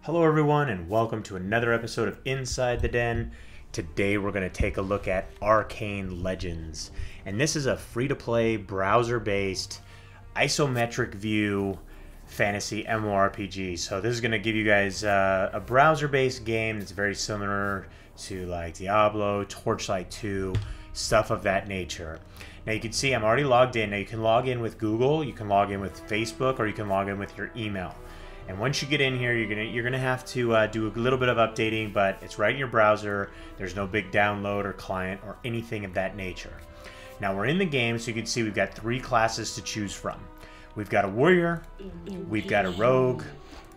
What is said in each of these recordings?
Hello everyone and welcome to another episode of Inside the Den. Today we're going to take a look at Arcane Legends. And this is a free-to-play, browser-based, isometric view fantasy MMORPG. So this is going to give you guys a browser-based game that's very similar to like Diablo, Torchlight 2, stuff of that nature. Now you can see I'm already logged in. Now you can log in with Google, you can log in with Facebook, or you can log in with your email. And once you get in here, you're gonna have to do a little bit of updating, but it's right in your browser. There's no big download or client or anything of that nature. Now we're in the game, so you can see we've got 3 classes to choose from. We've got a warrior, we've got a rogue,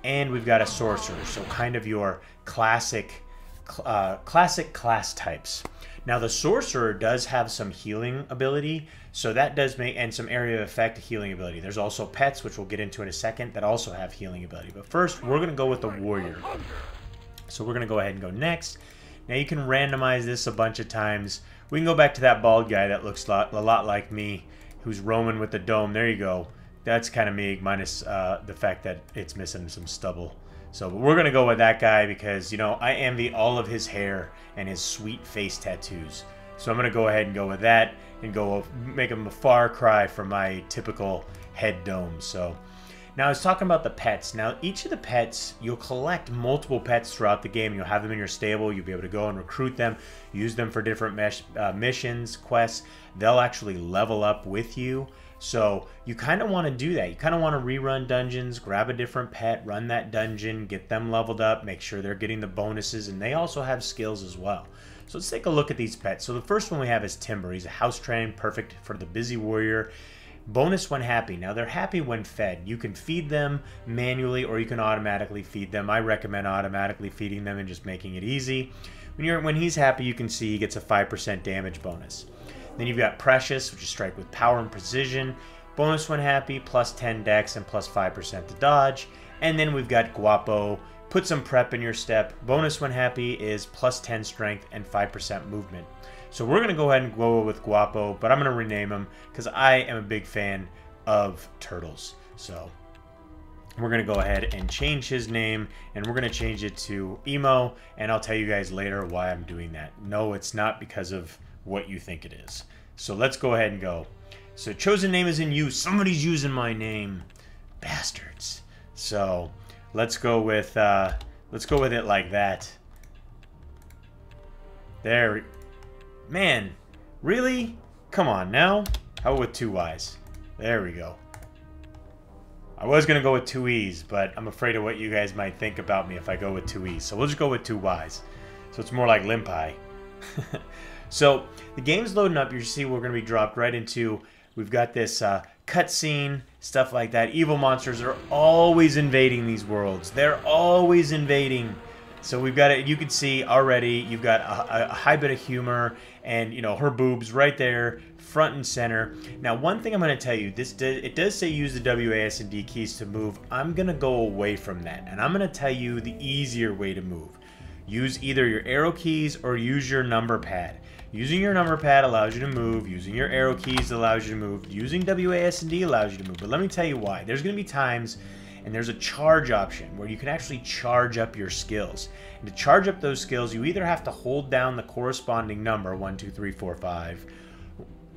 and we've got a sorcerer. So kind of your classic class types. Now the sorcerer does have some healing ability, so that does make, and some area of effect healing ability. There's also pets, which we'll get into in a second, that also have healing ability. But first, we're going to go with the warrior. So we're going to go ahead and go next. Now you can randomize this a bunch of times. We can go back to that bald guy that looks a lot like me, who's roaming with the dome. There you go. That's kind of me, minus the fact that it's missing some stubble. So we're going to go with that guy because, you know, I envy all of his hair and his sweet face tattoos. So I'm going to go ahead and go with that and go make him a far cry from my typical head dome. So now I was talking about the pets. Now each of the pets, you'll collect multiple pets throughout the game. You'll have them in your stable. You'll be able to go and recruit them, use them for different missions, quests. They'll actually level up with you. So you kind of want to do that. You kind of want to rerun dungeons, grab a different pet, run that dungeon, get them leveled up, make sure they're getting the bonuses, and they also have skills as well. So let's take a look at these pets. So the first one we have is Timber. He's a house train, perfect for the busy warrior. Bonus when happy. Now they're happy when fed. You can feed them manually or you can automatically feed them. I recommend automatically feeding them and just making it easy. When he's happy, you can see he gets a 5% damage bonus. Then you've got Precious, which is strike with power and precision. Bonus when happy, plus 10 dex and plus 5% to dodge. And then we've got Guapo. Put some prep in your step. Bonus when happy is plus 10 strength and 5% movement. So we're going to go ahead and go with Guapo, but I'm going to rename him because I am a big fan of turtles. So we're going to go ahead and change his name, and we're going to change it to Emo, and I'll tell you guys later why I'm doing that. No, it's not because of what you think it is. So let's go ahead and go. So chosen name is in use. Somebody's using my name. Bastards. So let's go with it like that. There. Man, really? Come on now. How about with 2 Y's? There we go. I was going to go with 2 E's, but I'm afraid of what you guys might think about me if I go with 2 E's. So we'll just go with 2 Y's. So it's more like Limpai. So the game's loading up. You see we're going to be dropped right into, we've got this cutscene, stuff like that. Evil monsters are always invading these worlds. They're always invading. So we've got it. You can see already you've got a high bit of humor and, you know, her boobs right there, front and center. Now, one thing I'm going to tell you, it does say use the WAS and D keys to move. I'm going to go away from that, and I'm going to tell you the easier way to move. Use either your arrow keys or use your number pad. Using your number pad allows you to move. Using your arrow keys allows you to move. Using WAS and D allows you to move. But let me tell you why. There's going to be times, and there's a charge option where you can actually charge up your skills. And to charge up those skills, you either have to hold down the corresponding number, 1, 2, 3, 4, 5,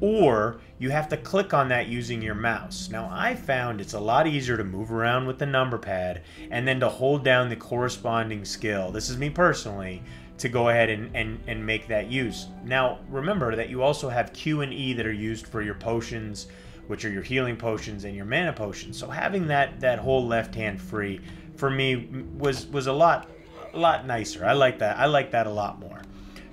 or you have to click on that using your mouse. Now, I found it's a lot easier to move around with the number pad and then to hold down the corresponding skill. This is me personally, to go ahead and make that use. Now, remember that you also have Q and E that are used for your potions, which are your healing potions and your mana potions. So having that whole left hand free for me was a lot nicer. I like that. I like that a lot more.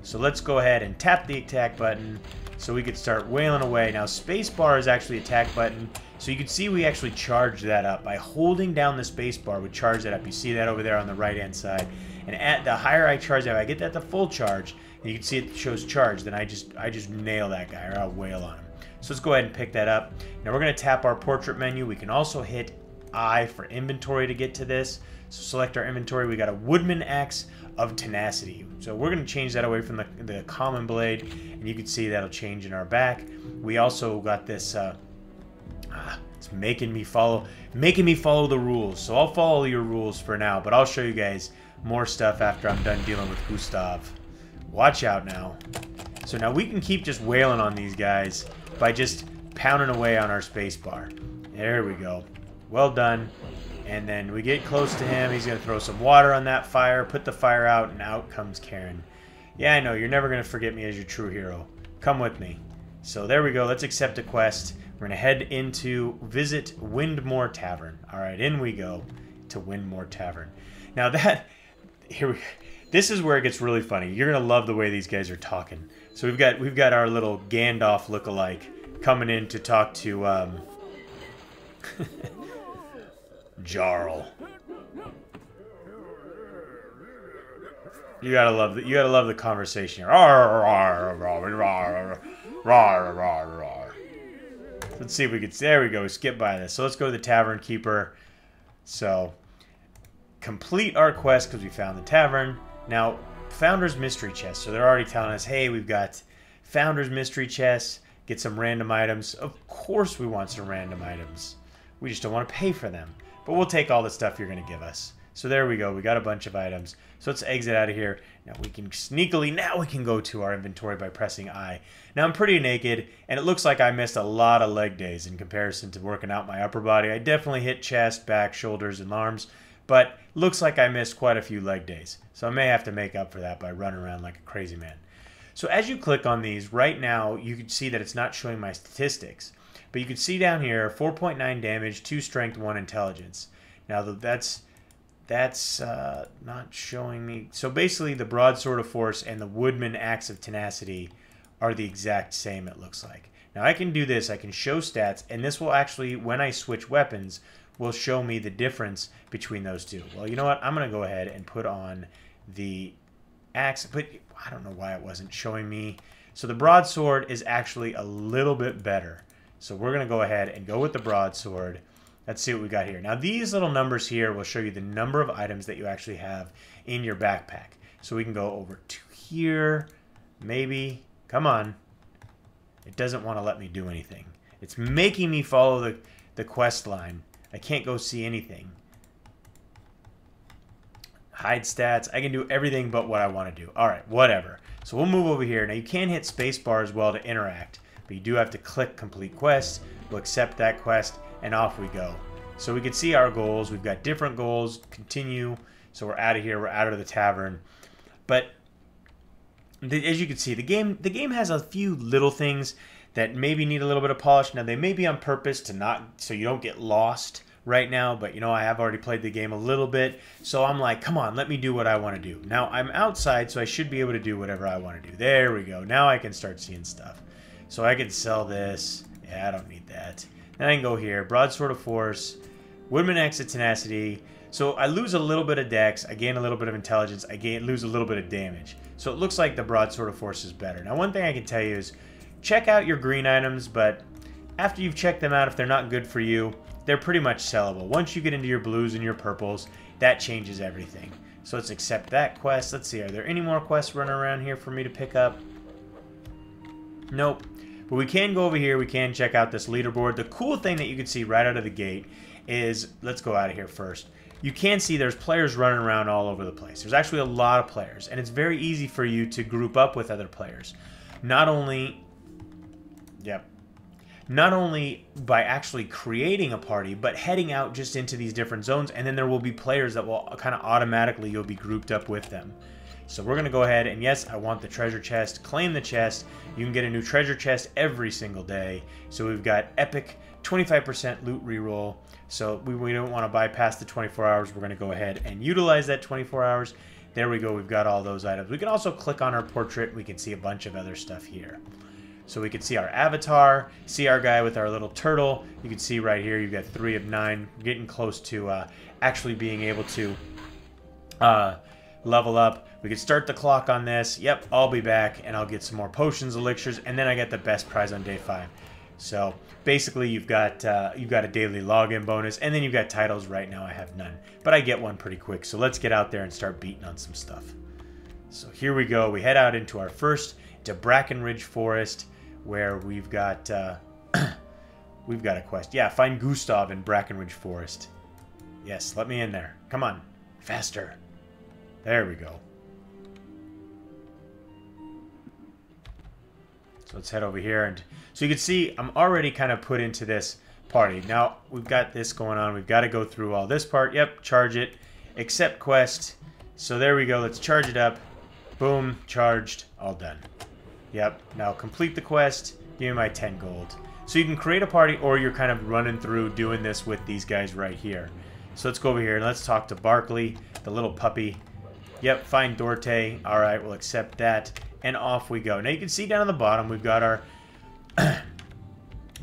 So let's go ahead and tap the attack button so we could start wailing away. Now spacebar is actually attack button. So you can see we actually charge that up. By holding down the spacebar, we charge that up. You see that over there on the right hand side. And at the higher I charge that, I get that to full charge, and you can see it shows charge, then I just nail that guy, or I'll wail on him. So let's go ahead and pick that up. Now we're going to tap our portrait menu. We can also hit I for inventory to get to this. So select our inventory. We got a Woodman Axe of Tenacity. So we're going to change that away from the common blade, and you can see that'll change in our back. We also got this It's making me follow the rules. So I'll follow your rules for now, but I'll show you guys more stuff after I'm done dealing with Gustav. Watch out now. So now we can keep just wailing on these guys by just pounding away on our spacebar. There we go. Well done. And then we get close to him. He's going to throw some water on that fire, put the fire out, and out comes Karen. Yeah, I know. You're never going to forget me as your true hero. Come with me. So there we go. Let's accept a quest. We're going to head into visit Windmore Tavern. All right, in we go to Windmore Tavern. Now this is where it gets really funny. You're going to love the way these guys are talking. So we've got our little Gandalf lookalike coming in to talk to Jarl. You gotta love the conversation here. Let's see if we can. There we go. We skip by this. So let's go to the Tavern Keeper. So complete our quest because we found the tavern. Now, Founder's Mystery Chest. So they're already telling us, hey, we've got Founder's Mystery Chest. Get some random items. Of course we want some random items. We just don't want to pay for them. But we'll take all the stuff you're going to give us. So there we go. We got a bunch of items. So let's exit out of here. Now we can sneakily, now we can go to our inventory by pressing I. Now I'm pretty naked, and it looks like I missed a lot of leg days in comparison to working out my upper body. I definitely hit chest, back, shoulders, and arms, but looks like I missed quite a few leg days. So I may have to make up for that by running around like a crazy man. So as you click on these, right now you can see that it's not showing my statistics. But you can see down here, 4.9 damage, 2 strength, 1 intelligence. Now that's not showing me. So basically the Broadsword of Force and the Woodman Axe of Tenacity are the exact same, it looks like. Now I can do this, I can show stats, and this will actually, when I switch weapons, will show me the difference between those two. Well, you know what? I'm going to go ahead and put on the axe, but I don't know why it wasn't showing me. So the Broadsword is actually a little bit better. So we're going to go ahead and go with the Broadsword. Let's see what we got here. Now these little numbers here will show you the number of items that you actually have in your backpack. So we can go over to here, maybe. Come on. It doesn't want to let me do anything. It's making me follow the quest line. I can't go see anything. Hide stats. I can do everything but what I want to do. All right, whatever. So we'll move over here. Now you can hit spacebar as well to interact, but you do have to click complete quest. We'll accept that quest, and off we go. So we can see our goals. We've got different goals. Continue. So we're out of here. We're out of the tavern. But as you can see, the game has a few little things that maybe need a little bit of polish. Now they may be on purpose to not, so you don't get lost right now, but you know, I have already played the game a little bit, so I'm like, come on, let me do what I want to do. Now I'm outside, so I should be able to do whatever I want to do. There we go. Now I can start seeing stuff. So I can sell this. Yeah, I don't need that. Then I can go here, Broadsword of Force, Woodman Axe of Tenacity. So I lose a little bit of dex, I gain a little bit of intelligence, I lose a little bit of damage. So it looks like the Broadsword of Force is better. Now one thing I can tell you is, check out your green items, but after you've checked them out, if they're not good for you, they're pretty much sellable. Once you get into your blues and your purples, that changes everything. So let's accept that quest. Let's see, are there any more quests running around here for me to pick up? Nope. But we can go over here, we can check out this leaderboard. The cool thing that you can see right out of the gate is, let's go out of here first. You can see there's players running around all over the place. There's actually a lot of players, and it's very easy for you to group up with other players. Not only by actually creating a party, but heading out just into these different zones, and then there will be players that will kind of automatically, you'll be grouped up with them. So we're going to go ahead, and yes, I want the treasure chest. Claim the chest. You can get a new treasure chest every single day. So we've got epic 25% loot reroll. So we don't want to bypass the 24 hours. We're going to go ahead and utilize that 24 hours. There we go. We've got all those items. We can also click on our portrait. We can see a bunch of other stuff here. So we can see our avatar, see our guy with our little turtle. You can see right here, you've got 3 of 9. Getting close to actually being able to level up. We could start the clock on this. Yep, I'll be back, and I'll get some more potions, elixirs, and then I get the best prize on day 5. So basically, you've got a daily login bonus, and then you've got titles. Right now, I have none, but I get one pretty quick. So let's get out there and start beating on some stuff. So here we go. We head out into our first, to Brackenridge Forest, where we've got We've got a quest. Yeah, find Gustav in Brackenridge Forest. Yes, let me in there. Come on. Faster. There we go. So let's head over here. And so you can see I'm already kind of put into this party. Now, we've got this going on. We've got to go through all this part. Yep, charge it. Accept quest. So there we go. Let's charge it up. Boom, charged. All done. Yep. Now complete the quest. Give me my 10 gold. So you can create a party, or you're kind of running through doing this with these guys right here. So let's go over here and let's talk to Barkley, the little puppy. Yep, find Dorte. All right, we'll accept that. And off we go. Now you can see down on the bottom we've got our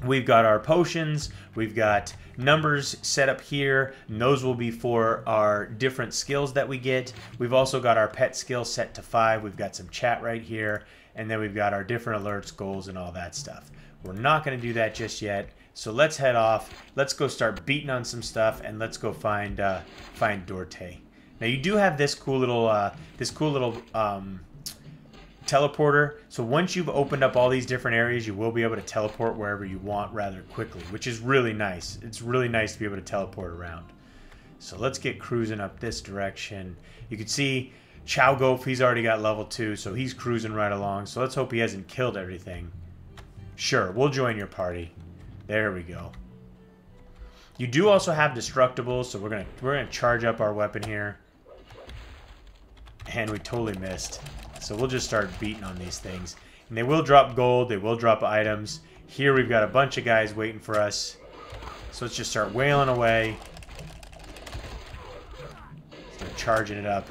we've got our potions, we've got numbers set up here, and those will be for our different skills that we get. We've also got our pet skill set to 5. We've got some chat right here, and then we've got our different alerts, goals, and all that stuff. We're not going to do that just yet, so let's head off. Let's go start beating on some stuff, and let's go find Dorte. Now you do have this cool little teleporter. So once you've opened up all these different areas, you will be able to teleport wherever you want rather quickly, which is really nice. It's really nice to be able to teleport around. So let's get cruising up this direction. You can see Chow Gof, he's already got level 2, so he's cruising right along. So let's hope he hasn't killed everything. Sure, we'll join your party. There we go. You do also have destructibles, so we're gonna charge up our weapon here. And we totally missed. So we'll just start beating on these things. And they will drop gold, they will drop items. Here we've got a bunch of guys waiting for us. So let's just start wailing away. Start charging it up.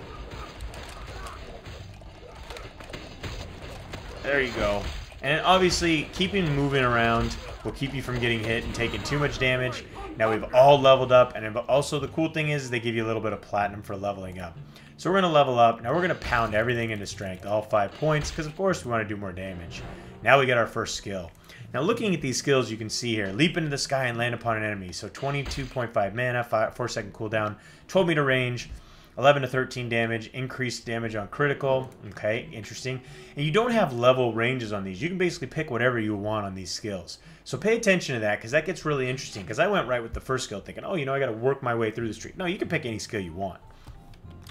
There you go. And obviously, keeping moving around will keep you from getting hit and taking too much damage. Now we've all leveled up, and also the cool thing is they give you a little bit of platinum for leveling up. So we're going to level up. Now we're going to pound everything into strength, all 5 points, because of course we want to do more damage. Now we get our first skill. Now looking at these skills, you can see here, leap into the sky and land upon an enemy. So 22.5 mana, 4-second cooldown, 12 meter range, 11 to 13 damage, increased damage on critical. Okay, interesting. And you don't have level ranges on these. You can basically pick whatever you want on these skills. So pay attention to that, because that gets really interesting. Because I went right with the first skill thinking, oh, you know, I got to work my way through the street. No, you can pick any skill you want.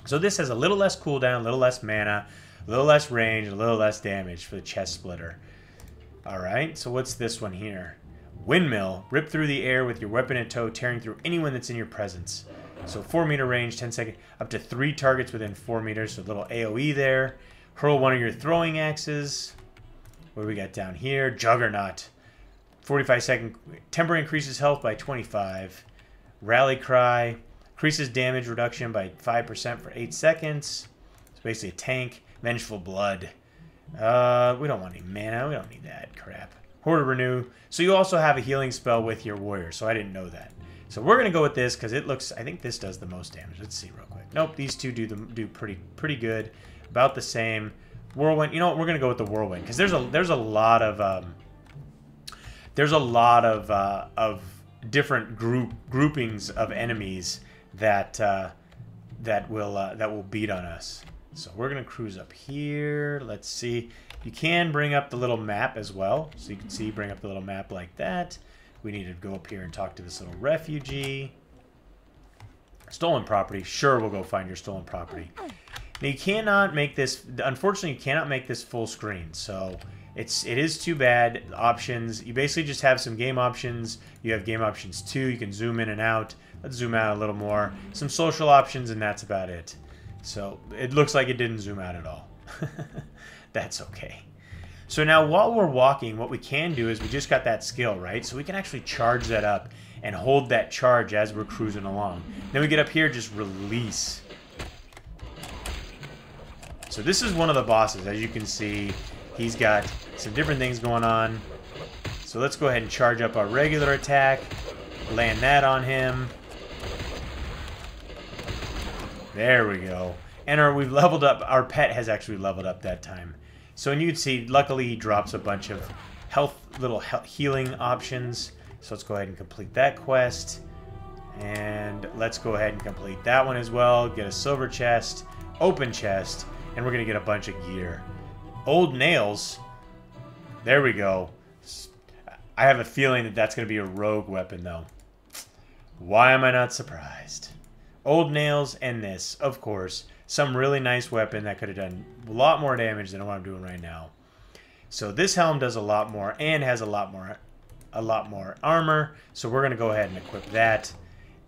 So this has a little less cooldown, a little less mana, a little less range, a little less damage for the chest splitter. Alright, so what's this one here? Windmill. Rip through the air with your weapon in tow, tearing through anyone that's in your presence. So 4 meter range, 10 second, up to 3 targets within 4 meters. So a little AoE there. Hurl one of your throwing axes. What do we got down here? Juggernaut. 45-second. Temper increases health by 25. Rally Cry. Increases damage reduction by 5% for 8 seconds. It's basically a tank. Vengeful Blood. We don't want any mana. We don't need that crap. Horde Renew. So you also have a healing spell with your warrior. So I didn't know that. So we're going to go with this because it looks... I think this does the most damage. Let's see real quick. Nope, these two do pretty good. About the same. Whirlwind. You know what? We're going to go with the Whirlwind because there's a lot of different groupings of enemies that will beat on us. So we're gonna cruise up here. Let's see. You can bring up the little map as well. So you can see, bring up the little map like that. We need to go up here and talk to this little refugee. Stolen property. Sure, we'll go find your stolen property. Now you cannot make this. Unfortunately, you cannot make this full screen. So it is too bad. Options. You basically just have some game options. You have game options 2. You can zoom in and out. Let's zoom out a little more. Some social options, and that's about it. So it looks like it didn't zoom out at all. That's okay. So now while we're walking, what we can do is we just got that skill, right? So we can actually charge that up and hold that charge as we're cruising along. Then we get up here, just release. So this is one of the bosses. As you can see, he's got some different things going on. So let's go ahead and charge up our regular attack. Land that on him. There we go. And we've leveled up. Our pet has actually leveled up that time. So and you can see, luckily he drops a bunch of little healing options. So let's go ahead and complete that quest. And let's go ahead and complete that one as well. Get a silver chest, open chest, and we're going to get a bunch of gear. Old nails. There we go. I have a feeling that that's going to be a rogue weapon, though. Why am I not surprised? Old nails and this, of course. Some really nice weapon that could have done a lot more damage than what I'm doing right now. So this helm does a lot more and has a lot more armor. So we're going to go ahead and equip that.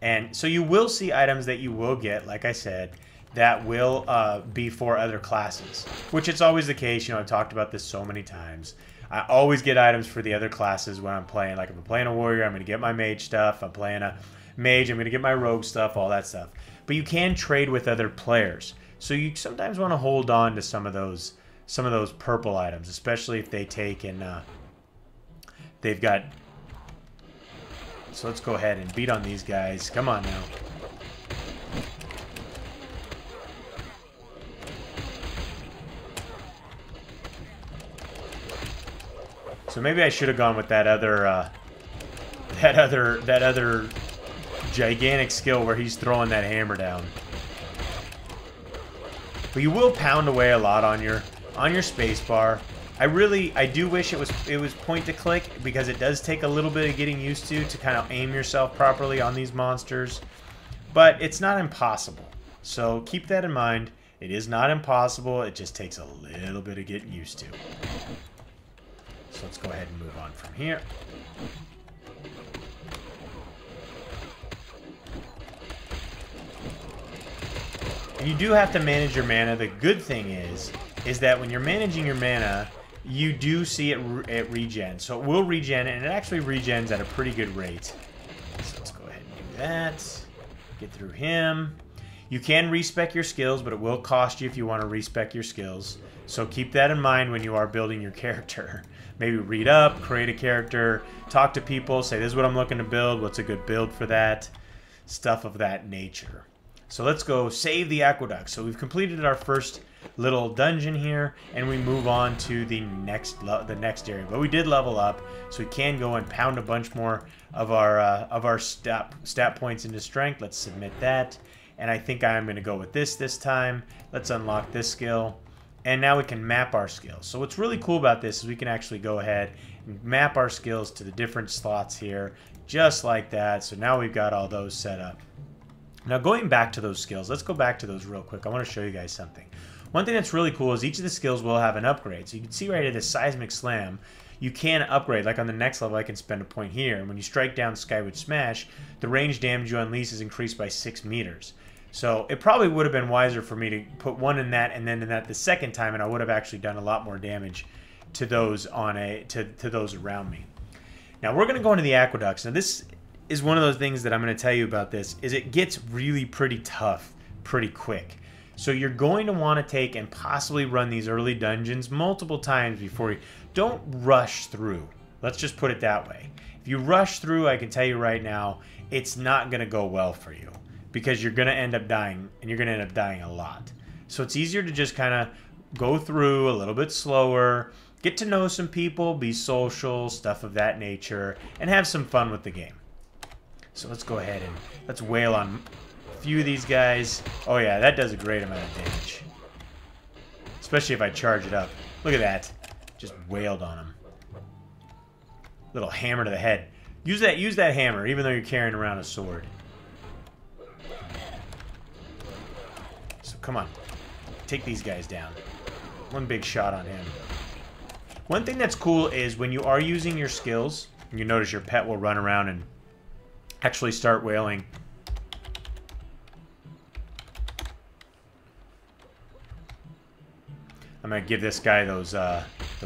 And so you will see items that you will get, like I said, that will be for other classes, which it's always the case. You know, I've talked about this so many times. I always get items for the other classes when I'm playing. Like if I'm playing a warrior, I'm going to get my mage stuff. I'm playing a mage, I'm going to get my rogue stuff, all that stuff. But you can trade with other players. So you sometimes want to hold on to some of those purple items, especially if they take and they've got. So let's go ahead and beat on these guys. Come on now. So maybe I should have gone with that other gigantic skill where he's throwing that hammer down. But you will pound away a lot on your space bar. I do wish it was point to click, because it does take a little bit of getting used to kind of aim yourself properly on these monsters. But it's not impossible. So keep that in mind. It is not impossible. It just takes a little bit of getting used to. So let's go ahead and move on from here. And you do have to manage your mana. The good thing is that when you're managing your mana, you do see it regen. So it will regen, and it actually regens at a pretty good rate. So let's go ahead and do that. Get through him. You can respec your skills, but it will cost you if you want to respec your skills. So keep that in mind when you are building your character. Maybe read up, create a character, talk to people, say this is what I'm looking to build, what's a good build for that, stuff of that nature. So let's go save the aqueduct. So we've completed our first little dungeon here, and we move on to the next area. But we did level up, so we can go and pound a bunch more of our stat points into strength. Let's submit that, and I think I'm going to go with this time. Let's unlock this skill, and now we can map our skills. So what's really cool about this is we can actually go ahead and map our skills to the different slots here, just like that. So now we've got all those set up. Now going back to those skills, let's go back to those real quick. I want to show you guys something. One thing that's really cool is each of the skills will have an upgrade. So you can see right here, this Seismic Slam, you can upgrade. Like on the next level, I can spend a point here. And when you strike down Skyward Smash, the range damage you unleash is increased by 6 meters. So it probably would have been wiser for me to put one in that and then in that the second time, and I would have actually done a lot more damage to those to those around me. Now we're going to go into the aqueducts. Now this is one of those things that I'm going to tell you about this, is it gets really pretty tough pretty quick. So you're going to want to take and possibly run these early dungeons multiple times before you... Don't rush through. Let's just put it that way. If you rush through, I can tell you right now, it's not going to go well for you, because you're going to end up dying, and you're going to end up dying a lot. So it's easier to just kind of go through a little bit slower, get to know some people, be social, stuff of that nature, and have some fun with the game. So let's go ahead and let's wail on a few of these guys. Oh yeah, that does a great amount of damage. Especially if I charge it up. Look at that. Just wailed on him. Little hammer to the head. Use that hammer, even though you're carrying around a sword. So come on. Take these guys down. One big shot on him. One thing that's cool is when you are using your skills, you notice your pet will run around and actually start wailing. I'm gonna give this guy those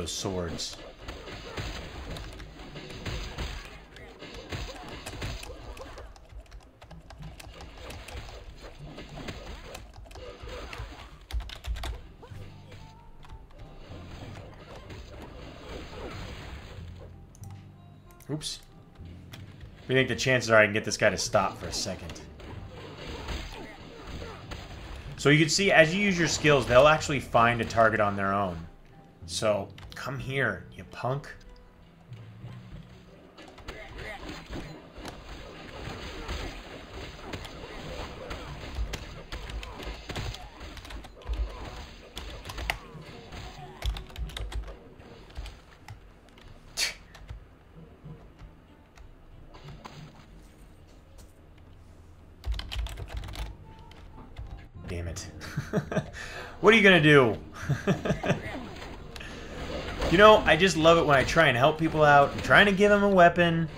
swords. Oops. We think the chances are I can get this guy to stop for a second. So you can see, as you use your skills, they'll actually find a target on their own. So, come here, you punk. What are you gonna do? You know, I just love it when I try and help people out. I'm trying to give them a weapon.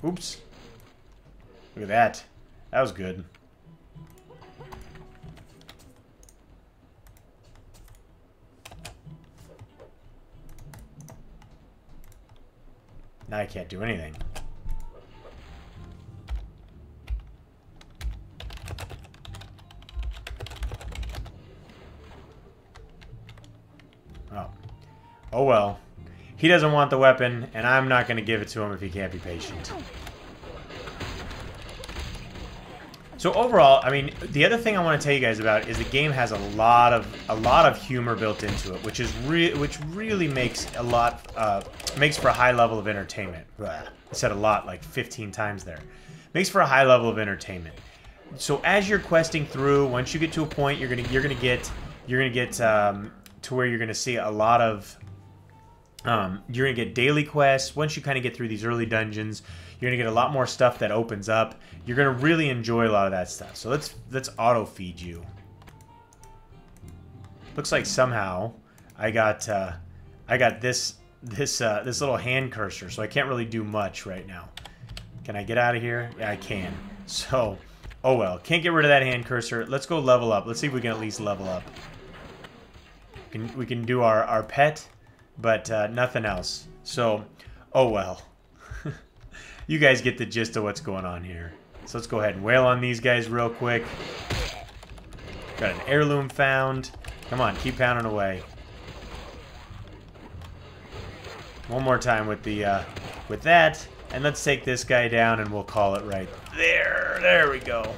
Oops. Look at that. That was good. Now I can't do anything. Oh. Oh well. He doesn't want the weapon, and I'm not going to give it to him if he can't be patient. So overall, I mean, the other thing I want to tell you guys about is the game has a lot of humor built into it, which really makes makes for a high level of entertainment. Blah. I said a lot, like 15 times there. Makes for a high level of entertainment. So as you're questing through, once you get to a point, you're gonna get to where you're gonna see a lot of you're gonna get daily quests. Once you kind of get through these early dungeons, you're gonna get a lot more stuff that opens up. You're gonna really enjoy a lot of that stuff. So let's auto feed you. Looks like somehow I got this little hand cursor, so I can't really do much right now. Can I get out of here? Yeah, I can. So, oh well, can't get rid of that hand cursor. Let's go level up. Let's see if we can at least level up. We can do our pet, but nothing else. So, oh well. You guys get the gist of what's going on here. So let's go ahead and wail on these guys real quick. Got an heirloom found. Come on, keep pounding away. One more time with the with that, and let's take this guy down, and we'll call it right there. There we go.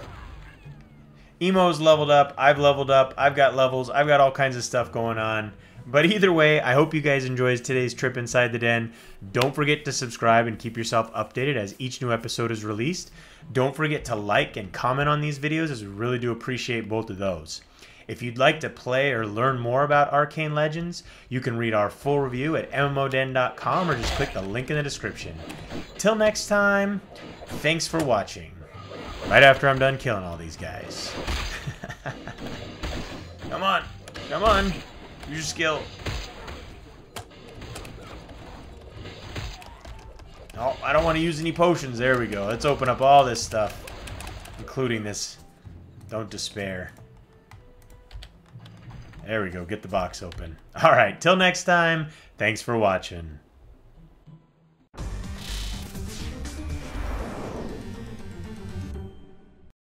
Emo's leveled up. I've leveled up. I've got levels. I've got all kinds of stuff going on. But either way, I hope you guys enjoyed today's trip inside the den. Don't forget to subscribe and keep yourself updated as each new episode is released. Don't forget to like and comment on these videos, as we really do appreciate both of those. If you'd like to play or learn more about Arcane Legends, you can read our full review at MMODen.com or just click the link in the description. Till next time, thanks for watching. Right after I'm done killing all these guys. Come on. Come on. Use your skill. Oh, I don't want to use any potions. There we go. Let's open up all this stuff, including this. Don't despair. There we go. Get the box open. All right. Till next time. Thanks for watching.